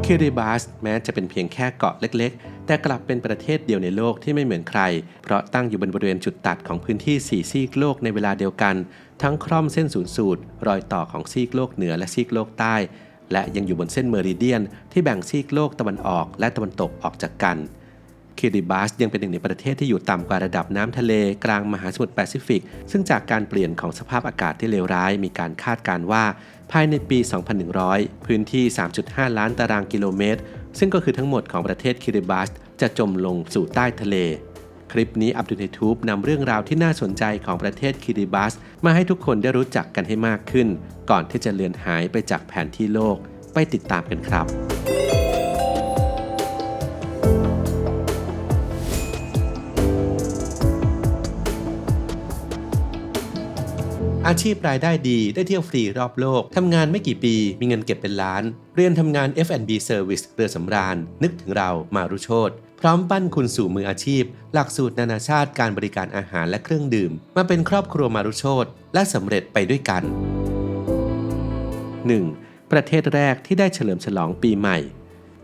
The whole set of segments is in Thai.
คิริบัสแม้จะเป็นเพียงแค่เกาะเล็กๆแต่กลับเป็นประเทศเดียวในโลกที่ไม่เหมือนใครเพราะตั้งอยู่บนบริเวณจุดตัดของพื้นที่4ซีกโลกในเวลาเดียวกันทั้งคร่อมเส้นศูนย์สูตรรอยต่อของซีกโลกเหนือและซีกโลกใต้และยังอยู่บนเส้นเมริเดียนที่แบ่งซีกโลกตะวันออกและตะวันตกออกจากกันคิริบัสยังเป็นหนึ่งในประเทศที่อยู่ต่ำกว่าระดับน้ำทะเลกลางมหาสมุทรแปซิฟิกซึ่งจากการเปลี่ยนของสภาพอากาศที่เลวร้ายมีการคาดการณ์ว่าภายในปี 2100 พื้นที่ 3.5 ล้านตารางกิโลเมตรซึ่งก็คือทั้งหมดของประเทศคิริบัสจะจมลงสู่ใต้ทะเลคลิปนี้อับดุลไฮทูบนำเรื่องราวที่น่าสนใจของประเทศคิริบัสมาให้ทุกคนได้รู้จักกันให้มากขึ้นก่อนที่จะเลือนหายไปจากแผนที่โลกไปติดตามกันครับอาชีพรายได้ดีได้เที่ยวฟรีรอบโลกทำงานไม่กี่ปีมีเงินเก็บเป็นล้านเรียนทำงาน F&B Service เรือสำราญนึกถึงเรามารุโชติพร้อมปั้นคุณสู่มืออาชีพหลักสูตรนานาชาติการบริการอาหารและเครื่องดื่มมาเป็นครอบครัวมารุโชติและสำเร็จไปด้วยกัน 1. ประเทศแรกที่ได้เฉลิมฉลองปีใหม่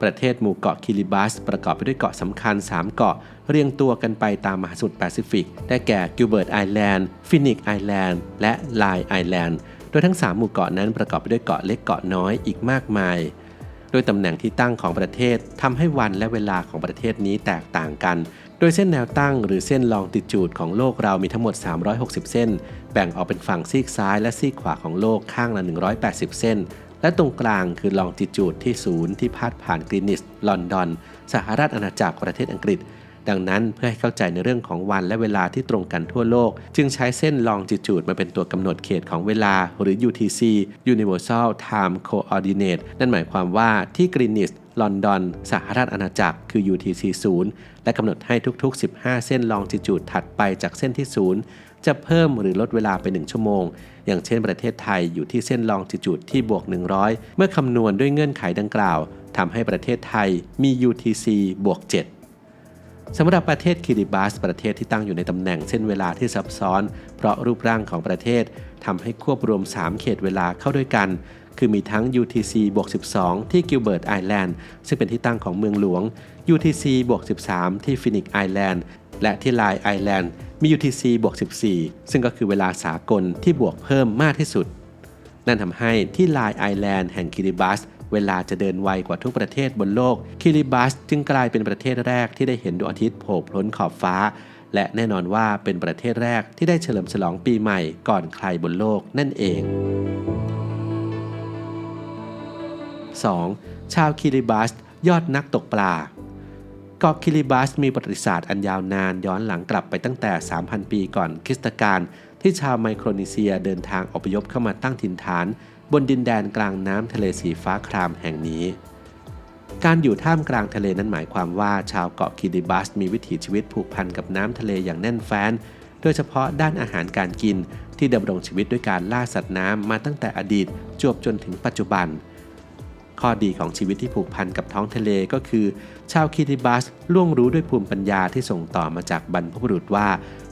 ประเทศหมู่เกาะคิริบัสประกอบไปด้วยเกาะสำคัญ3เกาะเรียงตัวกันไปตามมหาสมุทรแปซิฟิกได้แก่กิลเบิร์ตไอแลนด์ฟินิกไอแลนด์และไลน์ไอแลนด์โดยทั้ง3หมู่เกาะนั้นประกอบไปด้วยเกาะเล็กเกาะน้อยอีกมากมายโดยตำแหน่งที่ตั้งของประเทศทำให้วันและเวลาของประเทศนี้แตกต่างกันโดยเส้นแนวตั้งหรือเส้นลองติจูดของโลกเรามีทั้งหมด360เส้นแบ่งออกเป็นฝั่งซีกซ้ายและซีกขวาของโลกข้างละ180เส้นและตรงกลางคือลองติจูดที่0ที่พาดผ่านกรีนิชลอนดอนสหราชอาณาจักรประเทศอังกฤษดังนั้นเพื่อให้เข้าใจในเรื่องของวันและเวลาที่ตรงกันทั่วโลกจึงใช้เส้นลองติจูดมาเป็นตัวกำหนดเขตของเวลาหรือ UTC Universal Time Coordinate นั่นหมายความว่าที่กรีนิชลอนดอนสหราชอาณาจักรคือ UTC 0และกำหนดให้ทุกๆ15เส้นลองติจูดถัดไปจากเส้นที่0จะเพิ่มหรือลดเวลาไป1ชั่วโมงอย่างเช่นประเทศไทยอยู่ที่เส้นลองติจูดที่บวก100เมื่อคำนวณด้วยเงื่อนไขดังกล่าวทำให้ประเทศไทยมี UTC บวก7สำหรับประเทศคิริบัสประเทศที่ตั้งอยู่ในตำแหน่งเส้นเวลาที่ซับซ้อนเพราะรูปร่างของประเทศทำให้ควบรวม3เขตเวลาเข้าด้วยกันคือมีทั้ง UTC บวก12ที่กิลเบิร์ตไอแลนด์ซึ่งเป็นที่ตั้งของเมืองหลวง UTC บวก13ที่ฟินิกไอแลนด์และที่ไลน์ไอแลนด์มี UTC บวก14ซึ่งก็คือเวลาสากลที่บวกเพิ่มมากที่สุดนั่นทำให้ที่ไลน์ไอแลนด์แห่งคิริบัสเวลาจะเดินไวกว่าทุกประเทศบนโลกคิริบัสจึงกลายเป็นประเทศแรกที่ได้เห็นดวงอาทิตย์โผล่พ้นขอบฟ้าและแน่นอนว่าเป็นประเทศแรกที่ได้เฉลิมฉลองปีใหม่ก่อนใครบนโลกนั่นเอง 2. ชาวคิริบัสยอดนักตกปลาเกาะคิริบัสมีประวัติศาสตร์อันยาวนานย้อนหลังกลับไปตั้งแต่ 3,000 ปีก่อนคริสตกาลที่ชาวไมโครนีเซียเดินทางอพยพเข้ามาตั้งถิ่นฐานบนดินแดนกลางน้ำทะเลสีฟ้าครามแห่งนี้การอยู่ท่ามกลางทะเลนั้นหมายความว่าชาวเกาะคิริบัสมีวิถีชีวิตผูกพันกับน้ำทะเลอย่างแน่นแฟ้นโดยเฉพาะด้านอาหารการกินที่ดำรงชีวิตด้วยการล่าสัตว์น้ำมาตั้งแต่อดีตจวบจนถึงปัจจุบันข้อดีของชีวิตที่ผูกพันกับท้องทะเลก็คือชาวคิริบัสล่วงรู้ด้วยภูมิปัญญาที่ส่งต่อมาจากบรรพบุรุษว่า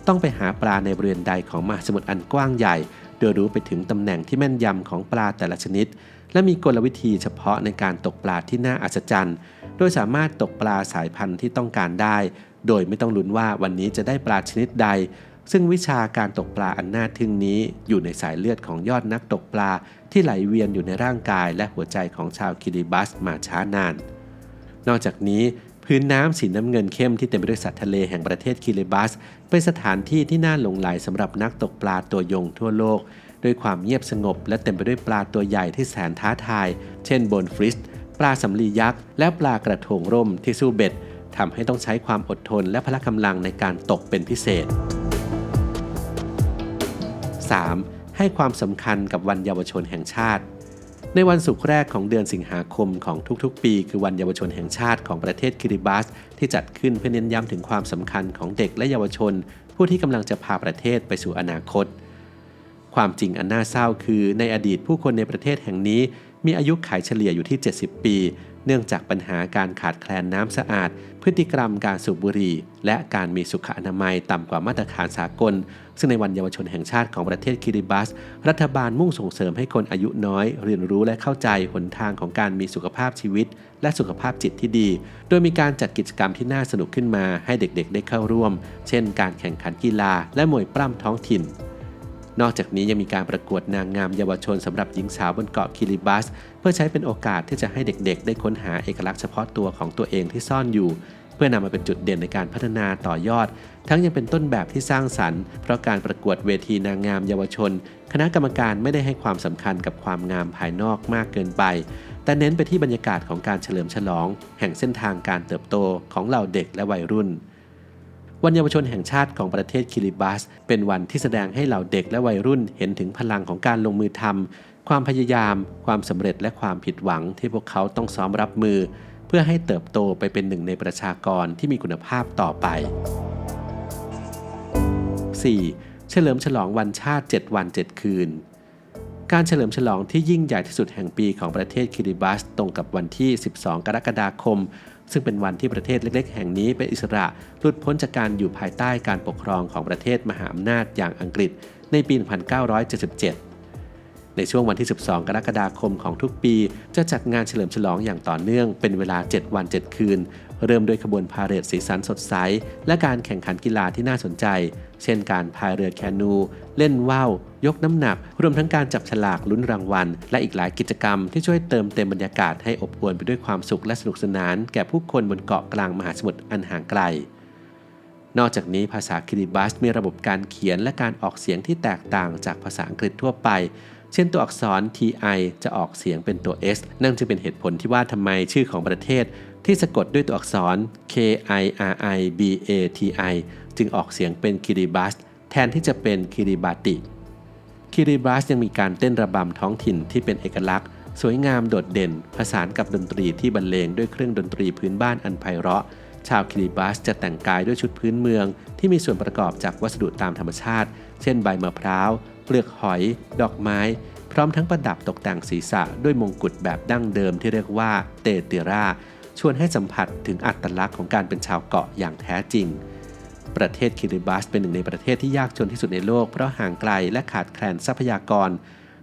ต้องไปหาปลาในบริเวณใดของมหาสมุทรอันกว้างใหญ่โดยรู้ไปถึงตำแหน่งที่แม่นยำของปลาแต่ละชนิดและมีกลวิธีเฉพาะในการตกปลาที่น่าอัศจรรย์โดยสามารถตกปลาสายพันธุ์ที่ต้องการได้โดยไม่ต้องลุ้นว่าวันนี้จะได้ปลาชนิดใดซึ่งวิชาการตกปลาอันน่าทึ่งนี้อยู่ในสายเลือดของยอดนักตกปลาที่ไหลเวียนอยู่ในร่างกายและหัวใจของชาวคิริบัสมาช้านานนอกจากนี้พื้นน้ำสีน้ำเงินเข้มที่เต็มไปด้วยสัตว์ทะเลแห่งประเทศคิริบัสเป็นสถานที่ที่น่าหลงไหลสำหรับนักตกปลาตัวยงทั่วโลกด้วยความเงียบสงบและเต็มไปด้วยปลาตัวใหญ่ที่แสนท้าทายเช่นโบนฟริสปลาสำลียักษ์และปลากระทงร่มที่สู้เบ็ดทำให้ต้องใช้ความอดทนและพละกำลังในการตกเป็นพิเศษ 3. ให้ความสำคัญกับวันเยาวชนแห่งชาติในวันศุกร์แรกของเดือนสิงหาคมของทุกๆปีคือวันเยาวชนแห่งชาติของประเทศคิริบัสที่จัดขึ้นเพื่อเน้นย้ำถึงความสำคัญของเด็กและเยาวชนผู้ที่กำลังจะพาประเทศไปสู่อนาคตความจริงอันน่าเศร้าคือในอดีตผู้คนในประเทศแห่งนี้มีอายุขัยเฉลี่ยอยู่ที่70ปี เนื่องจากปัญหาการขาดแคลนน้ำสะอาดพฤติกรรมการสูบบุหรี่และการมีสุขอนามัยต่ำกว่ามาตรฐานสากลซึ่งในวันเยาวชนแห่งชาติของประเทศคิริบัสรัฐบาลมุ่งส่งเสริมให้คนอายุน้อยเรียนรู้และเข้าใจหนทางของการมีสุขภาพชีวิตและสุขภาพจิตที่ดีโดยมีการจัดกิจกรรมที่น่าสนุกขึ้นมาให้เด็กๆได้เข้าร่วมเช่นการแข่งขันกีฬาและมวยปล้ำท้องถิ่นนอกจากนี้ยังมีการประกวดนางงามเยาวชนสำหรับหญิงสาวบนเกาะคิริบัสเพื่อใช้เป็นโอกาสที่จะให้เด็กๆได้ค้นหาเอกลักษณ์เฉพาะตัวของตัวเองที่ซ่อนอยู่เพื่อนำมาเป็นจุดเด่นในการพัฒนาต่อยอดทั้งยังเป็นต้นแบบที่สร้างสรรค์เพราะการประกวดเวทีนางงามเยาวชนคณะกรรมการไม่ได้ให้ความสำคัญกับความงามภายนอกมากเกินไปแต่เน้นไปที่บรรยากาศของการเฉลิมฉลองแห่งเส้นทางการเติบโตของเหล่าเด็กและวัยรุ่นวันเยาวชนแห่งชาติของประเทศคิริบัสเป็นวันที่แสดงให้เหล่าเด็กและวัยรุ่นเห็นถึงพลังของการลงมือทำความพยายามความสำเร็จและความผิดหวังที่พวกเขาต้องซ้อมรับมือเพื่อให้เติบโตไปเป็นหนึ่งในประชากรที่มีคุณภาพต่อไป 4. เฉลิมฉลองวันชาติ7วัน7คืนการเฉลิมฉลองที่ยิ่งใหญ่ที่สุดแห่งปีของประเทศคิริบัสตรงกับวันที่12กรกฎาคมซึ่งเป็นวันที่ประเทศเล็กๆแห่งนี้เป็นอิสระหลุดพ้นจากการอยู่ภายใต้การปกครองของประเทศมหาอำนาจอย่างอังกฤษในปี 1977 ในช่วงวันที่12กรกฎาคมของทุกปีจะจัดงานเฉลิมฉลองอย่างต่อเนื่องเป็นเวลา7วัน7คืนเริ่มด้วยขบวนพาเหรดสีสันสดใสและการแข่งขันกีฬาที่น่าสนใจเช่นการพายเรือแคนูเล่นว่าวยกน้ำหนักรวมทั้งการจับฉลากลุ้นรางวัลและอีกหลายกิจกรรมที่ช่วยเติมเต็มบรรยากาศให้อบอวลไปด้วยความสุขและสนุกสนานแก่ผู้คนบนเกาะกลางมหาสมุทรอันห่างไกลนอกจากนี้ภาษาคิริบัสมีระบบการเขียนและการออกเสียงที่แตกต่างจากภาษาอังกฤษทั่วไปเช่นตัวอักษร TI จะออกเสียงเป็นตัว S นั่นจึงเป็นเหตุผลที่ว่าทำไมชื่อของประเทศที่สะกดด้วยตัวอักษร KIRIBATI จึงออกเสียงเป็นคิริบัสแทนที่จะเป็นคิริบาติคิริบัสยังมีการเต้นระบำท้องถิ่นที่เป็นเอกลักษณ์สวยงามโดดเด่นผสานกับดนตรีที่บรรเลงด้วยเครื่องดนตรีพื้นบ้านอันไพเราะชาวคิริบัสจะแต่งกายด้วยชุดพื้นเมืองที่มีส่วนประกอบจากวัสดุตามธรรมชาติเช่นใบมะพร้าวเปลือกหอยดอกไม้พร้อมทั้งประดับตกแต่งศีรษะด้วยมงกุฎแบบดั้งเดิมที่เรียกว่าเตเตราชวนให้สัมผัสถึงอัตลักษณ์ของการเป็นชาวเกาะอย่างแท้จริงประเทศคิริบัสเป็นหนึ่งในประเทศที่ยากจนที่สุดในโลกเพราะห่างไกลและขาดแคลนทรัพยากร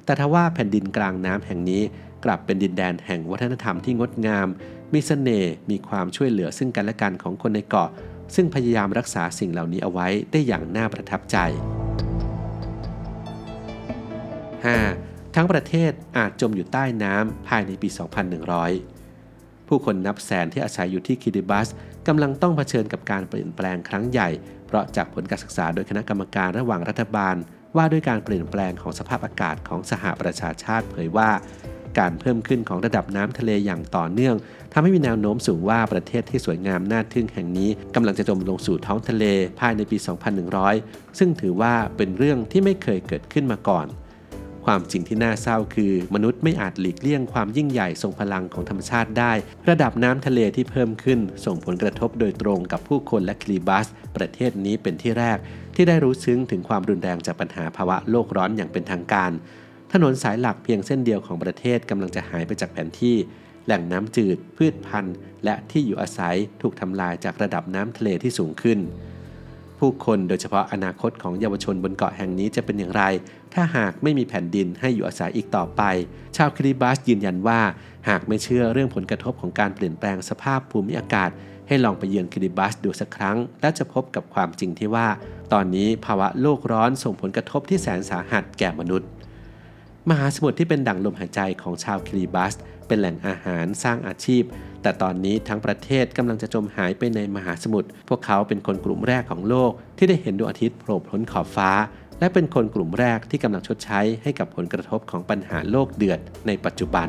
แต่ทว่าแผ่นดินกลางน้ำแห่งนี้กลับเป็นดินแดนแห่งวัฒนธรรมที่งดงามมีเสน่ห์มีความช่วยเหลือซึ่งกันและกันของคนในเกาะซึ่งพยายามรักษาสิ่งเหล่านี้เอาไว้ได้อย่างน่าประทับใจ 5. ทั้งประเทศอาจจมอยู่ใต้น้ำภายในปี 2100 ผู้คนนับแสนที่อาศัยอยู่ที่คิริบัสกำลังต้องเผชิญกับการเปลี่ยนแปลงครั้งใหญ่เพราะจากผลการศึกษาโดยคณะกรรมการระหว่างรัฐบาลว่าด้วยการเปลี่ยนแปลงของสภาพอากาศของสหประชาชาติเผยว่าการเพิ่มขึ้นของระดับน้ำทะเลอย่างต่อเนื่องทำให้มีแนวโน้มสูงว่าประเทศที่สวยงามน่าทึ่งแห่งนี้กำลังจะจมลงสู่ท้องทะเลภายในปี 2100 ซึ่งถือว่าเป็นเรื่องที่ไม่เคยเกิดขึ้นมาก่อนความจริงที่น่าเศร้าคือมนุษย์ไม่อาจหลีกเลี่ยงความยิ่งใหญ่ทรงพลังของธรรมชาติได้ระดับน้ำทะเลที่เพิ่มขึ้นส่งผลกระทบโดยตรงกับผู้คนและคิริบัสประเทศนี้เป็นที่แรกที่ได้รู้ซึ้งถึงความรุนแรงจากปัญหาภาวะโลกร้อนอย่างเป็นทางการถนนสายหลักเพียงเส้นเดียวของประเทศกำลังจะหายไปจากแผนที่แหล่งน้ำจืดพืชพันธุ์และที่อยู่อาศัยถูกทำลายจากระดับน้ำทะเลที่สูงขึ้นผู้คนโดยเฉพาะอนาคตของเยาวชนบนเกาะแห่งนี้จะเป็นอย่างไรถ้าหากไม่มีแผ่นดินให้อยู่อาศัยอีกต่อไปชาวคิริบัสยืนยันว่าหากไม่เชื่อเรื่องผลกระทบของการเปลี่ยนแปลงสภาพภูมิอากาศให้ลองไปเยือนคิริบัสดูสักครั้งและจะพบกับความจริงที่ว่าตอนนี้ภาวะโลกร้อนส่งผลกระทบที่แสนสาหัสแก่มนุษย์มหาสมุทรที่เป็นดั่งลมหายใจของชาวคิริบัสเป็นแหล่งอาหารสร้างอาชีพแต่ตอนนี้ทั้งประเทศกำลังจะจมหายไปในมหาสมุทรพวกเขาเป็นคนกลุ่มแรกของโลกที่ได้เห็นดวงอาทิตย์โผล่พ้นขอบฟ้าและเป็นคนกลุ่มแรกที่กำลังชดใช้ให้กับผลกระทบของปัญหาโลกเดือดในปัจจุบัน